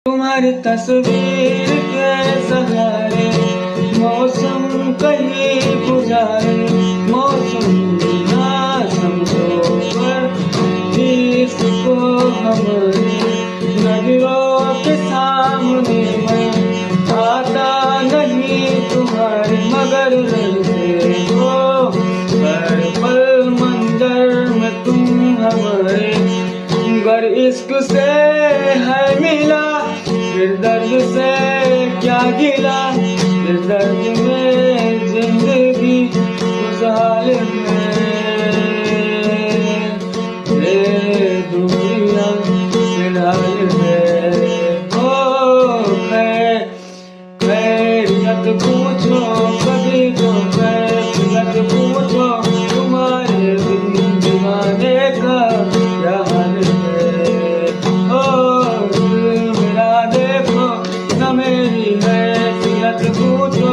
तुम्हारी तस्वीर के सहारे मौसम कहीं गुजारे, मौसम बिना समझो पर इसको हमारी नजरों के सामने मैं आता नहीं तुम्हारे, मगर रहते हो हर पल मंजर में तुम हमारे। गर इश्क से है मिला फिर दर्द से क्या गिला, फिर दर्द में जिंदगी खुशहाल में दुनिया फिलहाल है। ओ खैरियत पूछो कभी तो खैरियत पूछो, तुम्हारे बिन दीवाने का क्या हाल है। ओ मेरा देखो न मेरी हैसियत पूछो,